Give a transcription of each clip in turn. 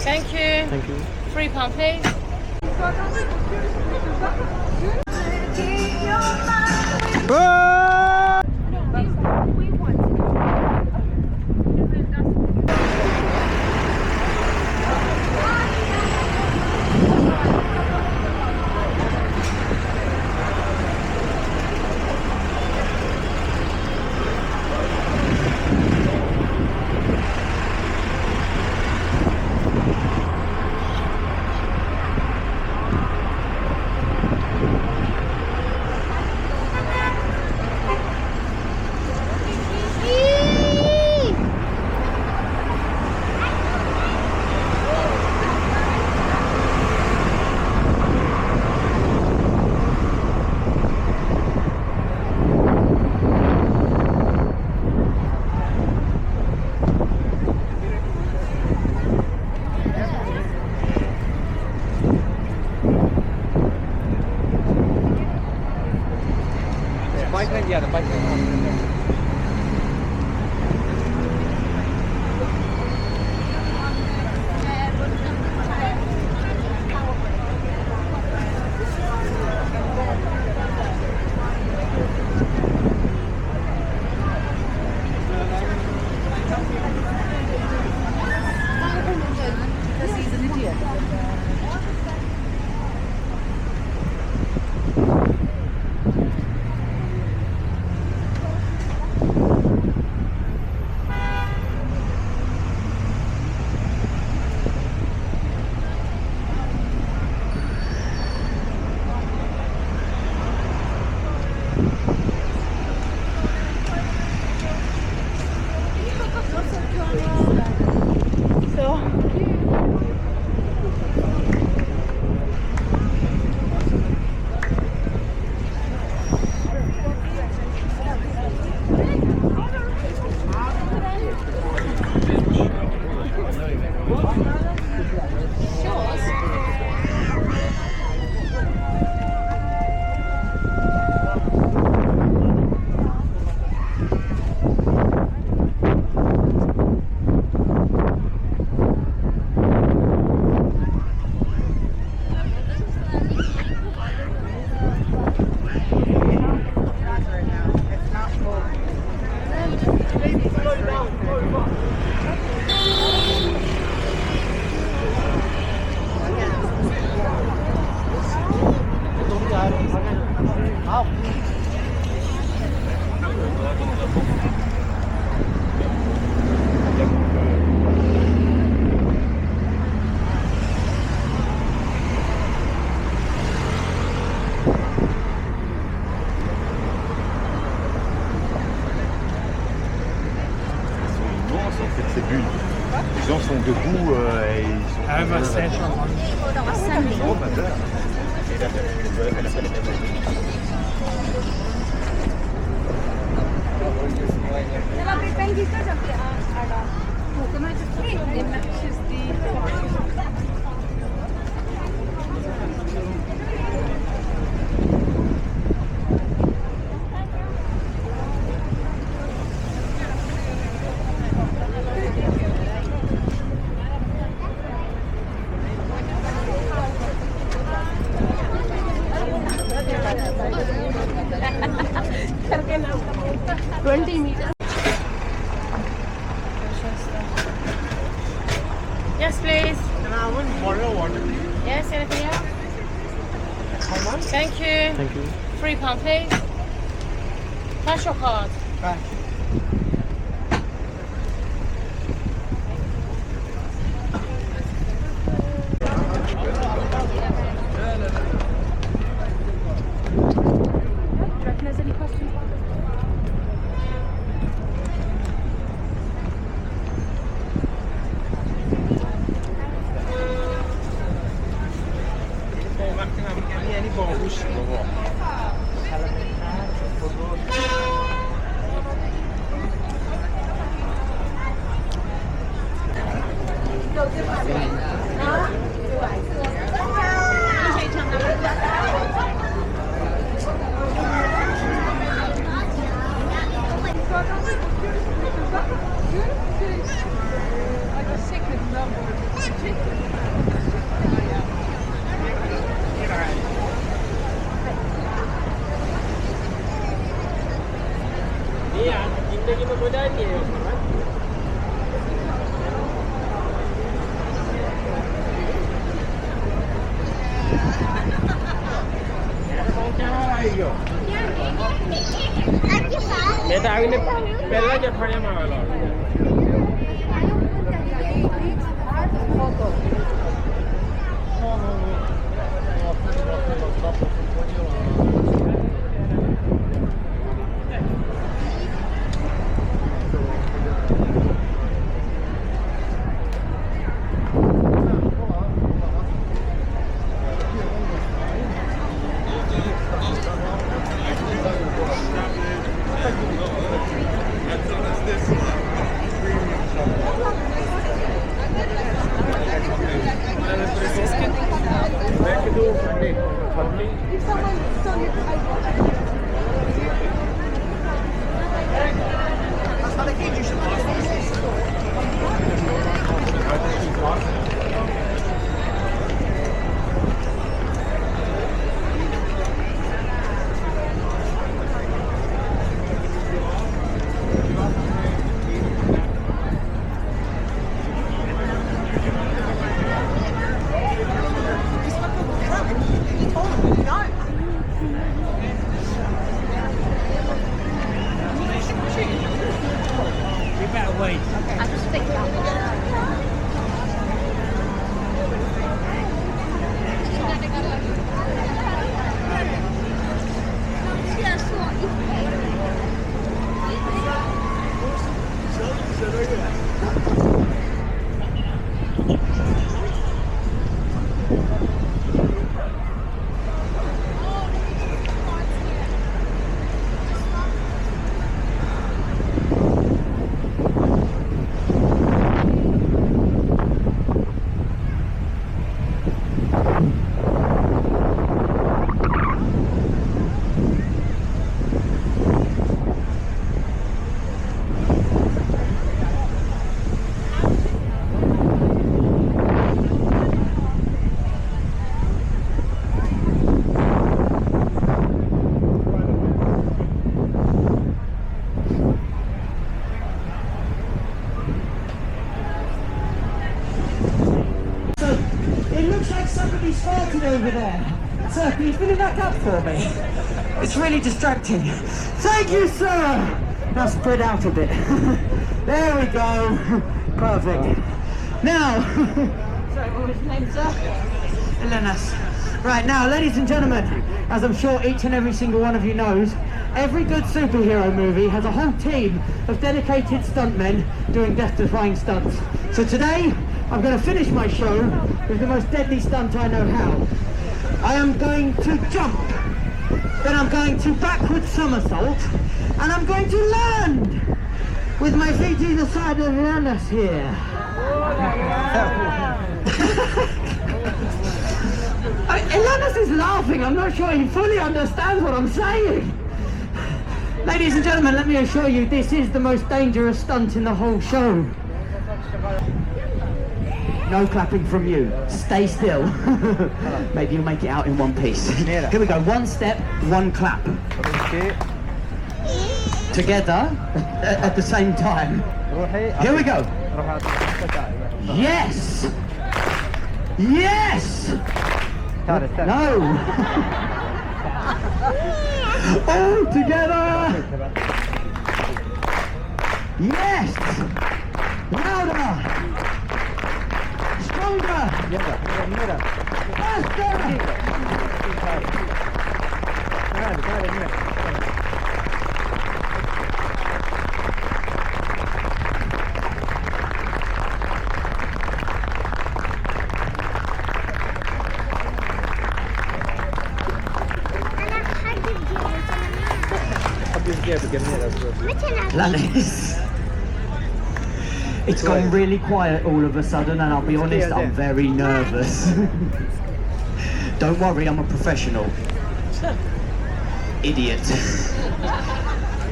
Thank you. Thank you. £3, please. Les gens sont debout et ils sont... Oh, bah, là. Yes, please. Can I have one bottle of water, please? Yes, anything else? How much? Thank you. Thank you. £3, please. Cash your card. Cash. Any babush baba. Zindagi modern niye yok lan? Kita hari ni bella je payah malah. Over there. Sir, can you fill it back up for me? It's really distracting. Thank you, sir! Now spread out a bit. There we go. Perfect. Now, sorry, what was his name, sir? Elenas. Right, now, ladies and gentlemen, as I'm sure each and every single one of you knows, every good superhero movie has a whole team of dedicated stuntmen doing death-defying stunts. So today, I'm going to finish my show with the most deadly stunt I know how. I am going to jump, then I'm going to backward somersault, and I'm going to land with my feet either side of Rihanna's here. Ilanis is laughing. I'm not sure he fully understands what I'm saying. Ladies and gentlemen, let me assure you, this is the most dangerous stunt in the whole show. No clapping from you. Stay still. Maybe you'll make it out in one piece. Here we go. One step, one clap. Together at the same time. Here we go. Yes! Yes! No! All together! Yes! Louder! Stronger! Faster! Lannis. It's gone really quiet all of a sudden, and I'll be honest, I'm very nervous. Don't worry, I'm a professional. Idiot.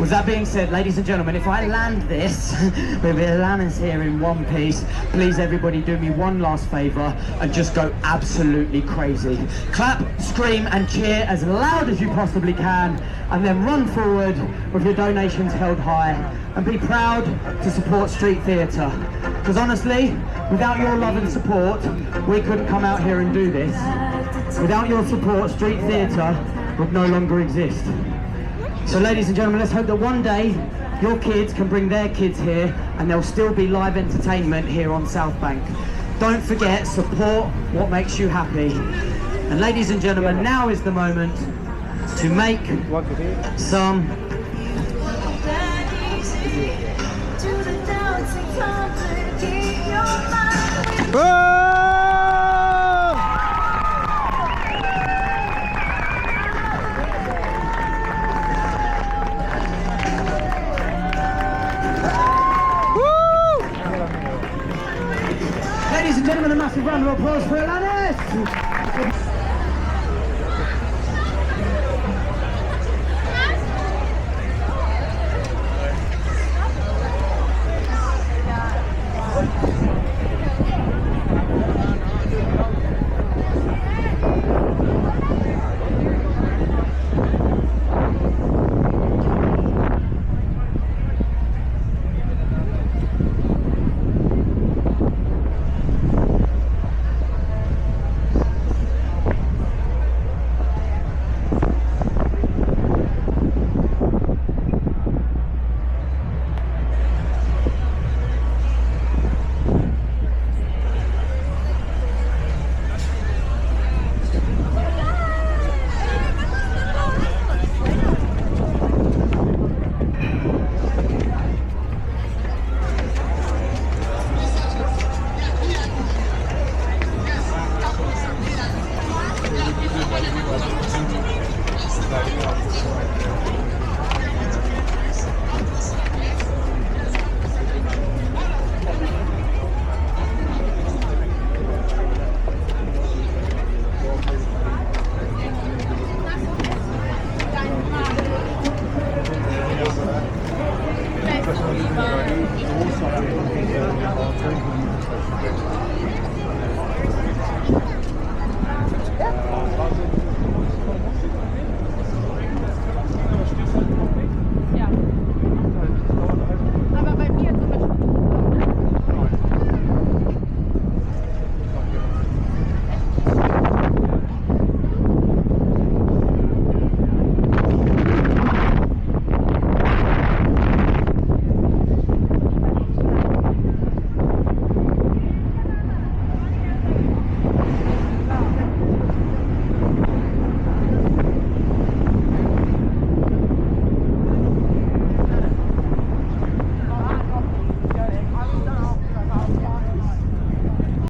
With that being said, ladies and gentlemen, if I land this with Ilanis here in one piece, please everybody do me one last favour and just go absolutely crazy. Clap, scream and cheer as loud as you possibly can, and then run forward with your donations held high and be proud to support street theatre. Because honestly, without your love and support, we couldn't come out here and do this. Without your support, street theatre would no longer exist. So ladies and gentlemen, let's hope that one day your kids can bring their kids here and there'll still be live entertainment here on South Bank. Don't forget, support what makes you happy. And ladies and gentlemen, now is the moment to make some Ladies and gentlemen, a massive round of applause for Ilanis!